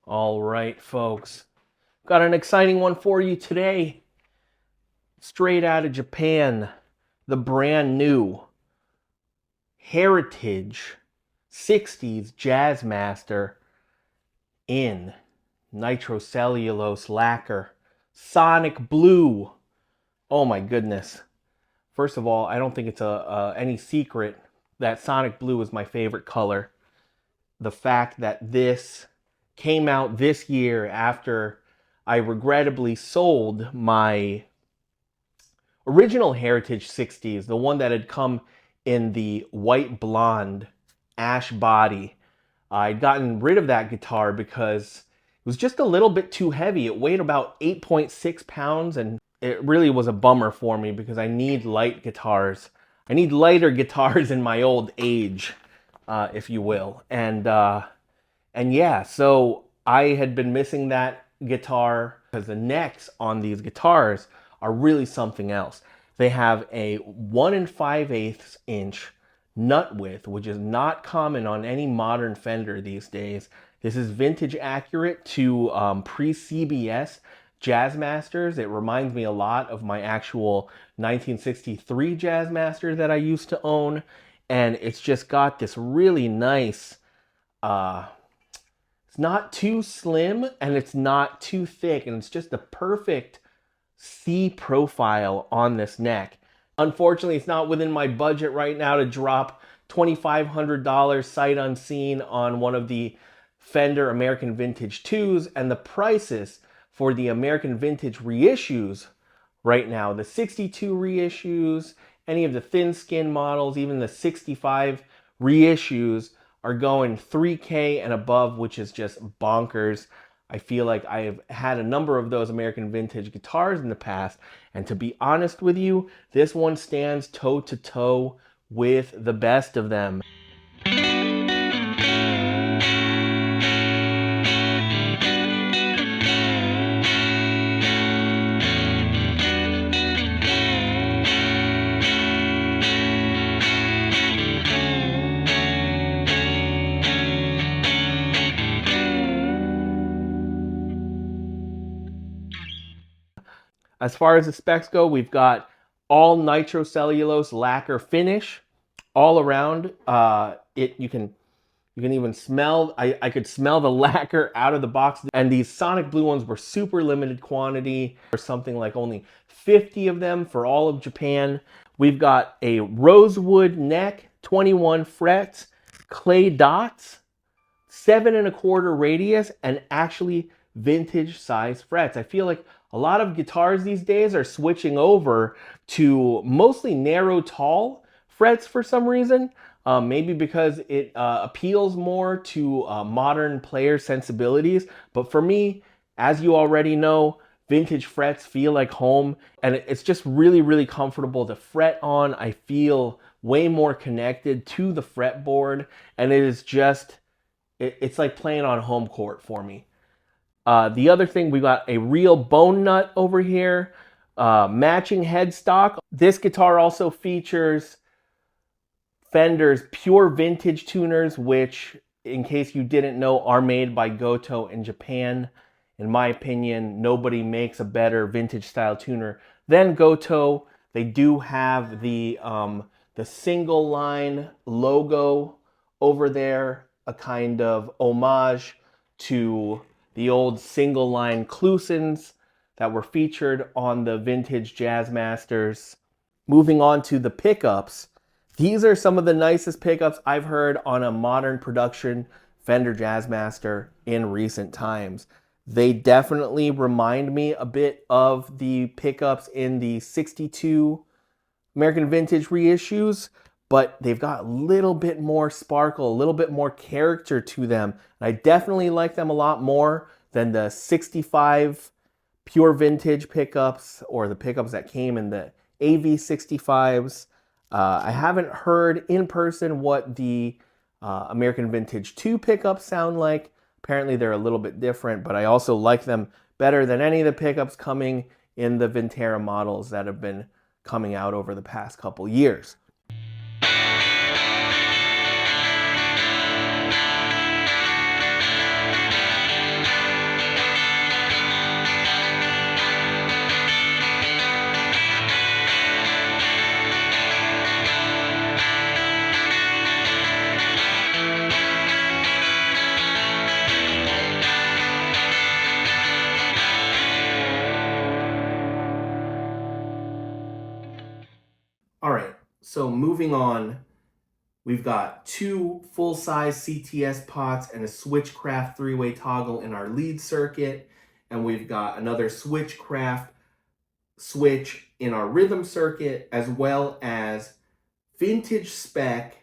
All right, folks, got an exciting one for you today. Straight out of Japan, the brand new Heritage 60s Jazzmaster in nitrocellulose lacquer, Sonic Blue. Oh my goodness. First of all, I don't think it's any secret that Sonic Blue is my favorite color. The fact that this came out this year after I regrettably sold my original Heritage 60s, the one that had come in the white blonde ash body. I'd gotten rid of that guitar because it was just a little bit too heavy. It weighed about 8.6 pounds, and it really was a bummer for me because I need light guitars. I need lighter guitars in my old age, if you will. And yeah, so I had been missing that guitar because the necks on these guitars are really something else. They have a 1 5/8 inch nut width, which is not common on any modern Fender these days. This is vintage accurate to pre-CBS Jazzmasters. It reminds me a lot of my actual 1963 Jazzmaster that I used to own. And it's just got this really nice, it's not too slim and it's not too thick, and it's just the perfect C profile on this neck. Unfortunately, it's not within my budget right now to drop $2,500 sight unseen on one of the Fender American Vintage 2s, and the prices for the American Vintage reissues right now, the 62 reissues, any of the thin skin models, even the 65 reissues, are going $3K and above, which is just bonkers. I feel like I've had a number of those American Vintage guitars in the past, and to be honest with you, this one stands toe to toe with the best of them. As far as the specs go, we've got all nitrocellulose lacquer finish all around. You can even smell, I could smell the lacquer out of the box. And these Sonic Blue ones were super limited quantity, or something like only 50 of them for all of Japan. We've got a rosewood neck, 21 frets, clay dots, 7 1/4 radius, and actually vintage size frets. I feel like a lot of guitars these days are switching over to mostly narrow, tall frets for some reason. Maybe because it appeals more to modern player sensibilities. But for me, as you already know, vintage frets feel like home, and it's just really, really comfortable to fret on. I feel way more connected to the fretboard, and it is just, it's like playing on home court for me. The other thing, we got a real bone nut over here, matching headstock. This guitar also features Fender's pure vintage tuners, which, in case you didn't know, are made by Goto in Japan. In my opinion, nobody makes a better vintage style tuner than Goto. They do have the single line logo over there, a kind of homage to the old single line Klusons that were featured on the vintage Jazzmasters. Moving on to the pickups. These are some of the nicest pickups I've heard on a modern production Fender Jazzmaster in recent times. They definitely remind me a bit of the pickups in the 62 American Vintage reissues, but they've got a little bit more sparkle, a little bit more character to them. And I definitely like them a lot more than the 65 pure vintage pickups or the pickups that came in the AV65s. I haven't heard in person what the American Vintage 2 pickups sound like. Apparently they're a little bit different, but I also like them better than any of the pickups coming in the Vintera models that have been coming out over the past couple years. All right, so moving on, we've got two full-size CTS pots and a Switchcraft three-way toggle in our lead circuit, and we've got another Switchcraft switch in our rhythm circuit, as well as vintage spec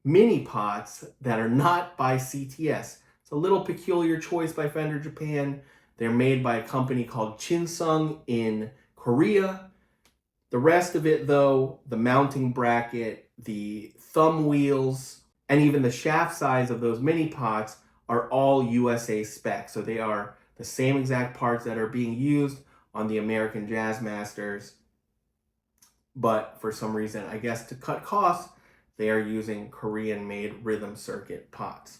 mini pots that are not by CTS. It's a little peculiar choice by Fender Japan. They're made by a company called Chinsung in Korea. The rest of it, though, the mounting bracket, the thumb wheels, and even the shaft size of those mini pots are all USA spec. So they are the same exact parts that are being used on the American Jazzmasters. But for some reason, I guess to cut costs, they are using Korean-made rhythm circuit pots.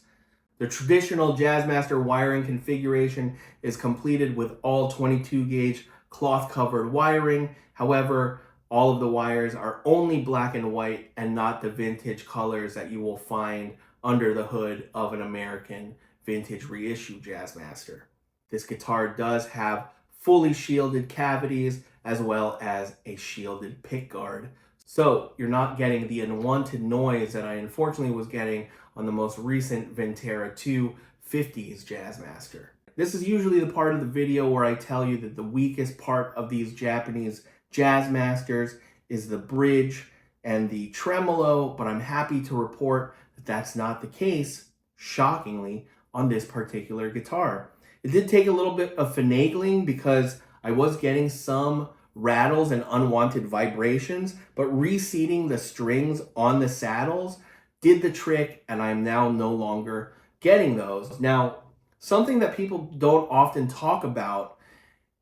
The traditional Jazzmaster wiring configuration is completed with all 22 gauge cloth-covered wiring. However, all of the wires are only black and white and not the vintage colors that you will find under the hood of an American vintage reissue Jazzmaster. This guitar does have fully shielded cavities as well as a shielded pickguard. So you're not getting the unwanted noise that I unfortunately was getting on the most recent Vintera 2 50s Jazzmaster. This is usually the part of the video where I tell you that the weakest part of these Japanese Jazzmasters is the bridge and the tremolo, but I'm happy to report that that's not the case, shockingly, on this particular guitar. It did take a little bit of finagling because I was getting some rattles and unwanted vibrations, but reseating the strings on the saddles did the trick, and I'm now no longer getting those. Now, something that people don't often talk about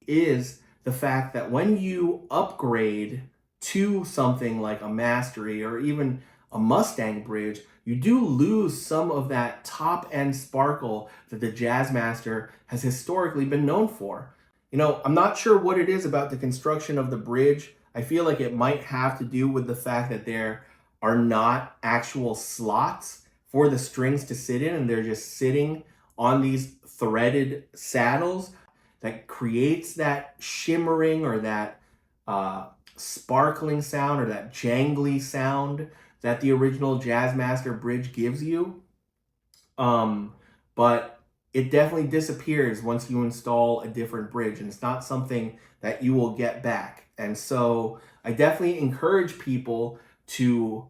is the fact that when you upgrade to something like a Mastery or even a Mustang bridge, you do lose some of that top-end sparkle that the Jazzmaster has historically been known for. You know, I'm not sure what it is about the construction of the bridge. I feel like it might have to do with the fact that there are not actual slots for the strings to sit in, and they're just sitting on these threaded saddles that creates that shimmering or that sparkling sound or that jangly sound that the original Jazzmaster bridge gives you. But it definitely disappears once you install a different bridge, and it's not something that you will get back. And so I definitely encourage people to,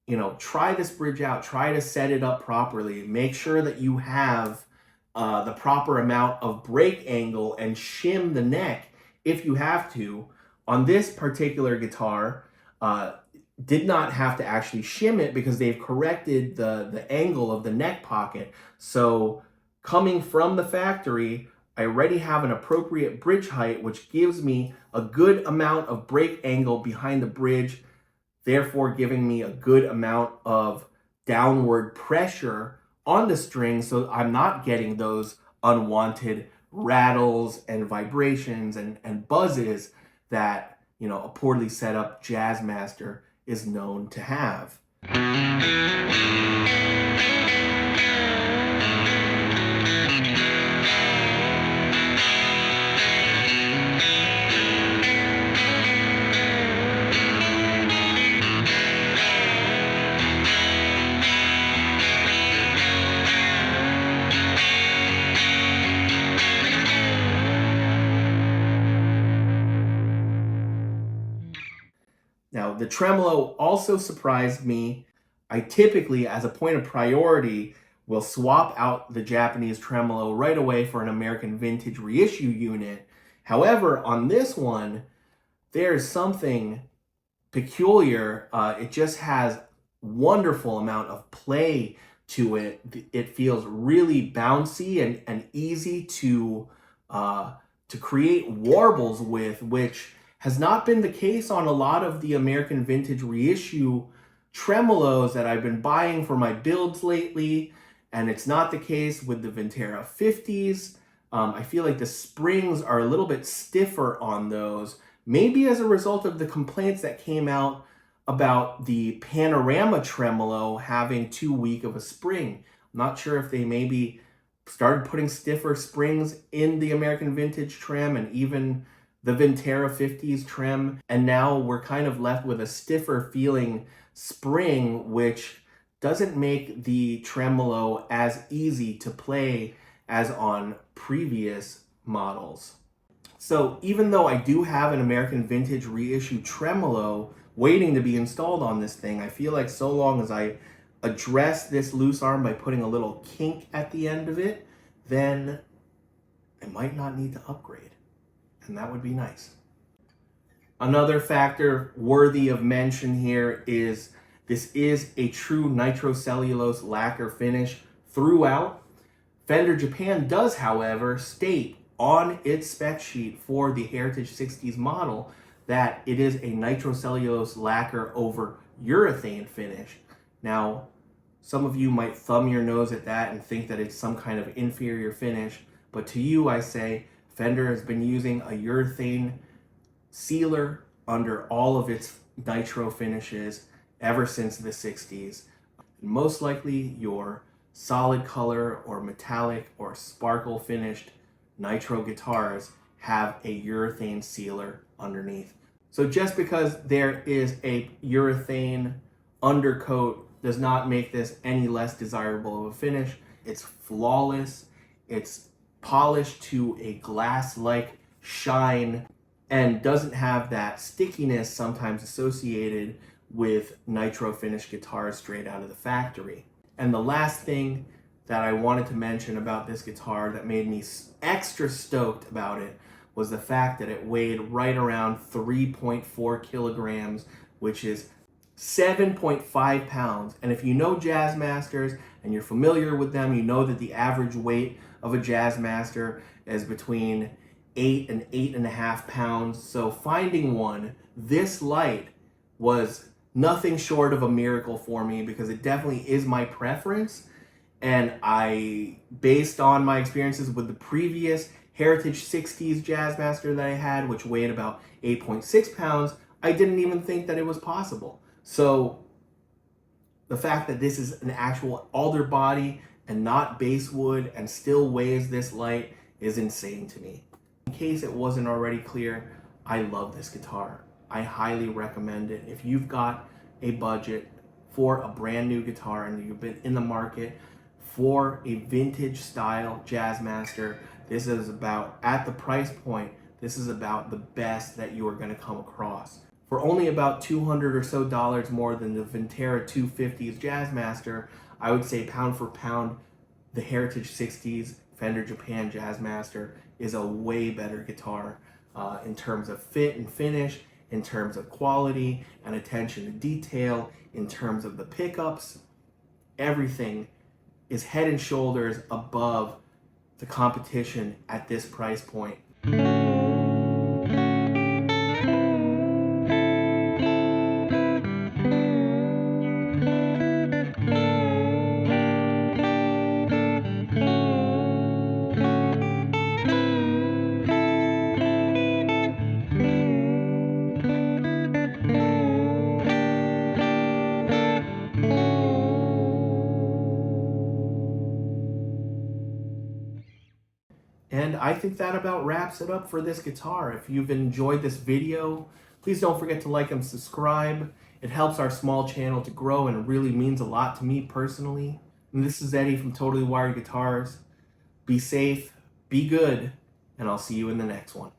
you know, try this bridge out, try to set it up properly, make sure that you have the proper amount of break angle and shim the neck if you have to. On this particular guitar, did not have to actually shim it because they've corrected the angle of the neck pocket. So coming from the factory, I already have an appropriate bridge height, which gives me a good amount of break angle behind the bridge, therefore giving me a good amount of downward pressure on the string, so I'm not getting those unwanted rattles and vibrations and buzzes that, you know, a poorly set up Jazzmaster is known to have. Now, the tremolo also surprised me. I typically, as a point of priority, will swap out the Japanese tremolo right away for an American vintage reissue unit. However, on this one, there's something peculiar. It just has wonderful amount of play to it. It feels really bouncy and easy to create warbles with, which has not been the case on a lot of the American vintage reissue tremolos that I've been buying for my builds lately. And it's not the case with the Vintera 50s. I feel like the springs are a little bit stiffer on those, maybe as a result of the complaints that came out about the Panorama tremolo having too weak of a spring. I'm not sure if they maybe started putting stiffer springs in the American vintage trim and even the Vintera 50s trim, and now we're kind of left with a stiffer feeling spring, which doesn't make the tremolo as easy to play as on previous models. So even though I do have an American vintage reissue tremolo waiting to be installed on this thing, I feel like so long as I address this loose arm by putting a little kink at the end of it, then I might not need to upgrade, and that would be nice. Another factor worthy of mention here is this is a true nitrocellulose lacquer finish throughout. Fender Japan does, however, state on its spec sheet for the Heritage 60s model that it is a nitrocellulose lacquer over urethane finish. Now, some of you might thumb your nose at that and think that it's some kind of inferior finish, but to you I say Fender has been using a urethane sealer under all of its nitro finishes ever since the 60s. Most likely your solid color or metallic or sparkle finished nitro guitars have a urethane sealer underneath. So just because there is a urethane undercoat does not make this any less desirable of a finish. It's flawless, it's polished to a glass-like shine, and doesn't have that stickiness sometimes associated with nitro finished guitars straight out of the factory. And the last thing that I wanted to mention about this guitar that made me extra stoked about it was the fact that it weighed right around 3.4 kilograms, which is 7.5 pounds. And if you know Jazzmasters and you're familiar with them, you know that the average weight of a Jazzmaster is between 8 and 8.5 pounds. So finding one this light was nothing short of a miracle for me, because it definitely is my preference. And I, based on my experiences with the previous Heritage 60s Jazzmaster that I had, which weighed about 8.6 pounds, I didn't even think that it was possible. So the fact that this is an actual alder body and not basswood and still weighs this light is insane to me. In case it wasn't already clear, I love this guitar. I highly recommend it. If you've got a budget for a brand new guitar and you've been in the market for a vintage style Jazzmaster, this is about, at the price point, this is about the best that you are going to come across. For only about $200 or so more than the Vintera 250s Jazzmaster, I would say pound for pound, the Heritage 60s Fender Japan Jazzmaster is a way better guitar in terms of fit and finish, in terms of quality and attention to detail, in terms of the pickups. Everything is head and shoulders above the competition at this price point. And I think that about wraps it up for this guitar. If you've enjoyed this video, please don't forget to like and subscribe. It helps our small channel to grow and it really means a lot to me personally. And this is Eddie from Totally Wired Guitars. Be safe, be good, and I'll see you in the next one.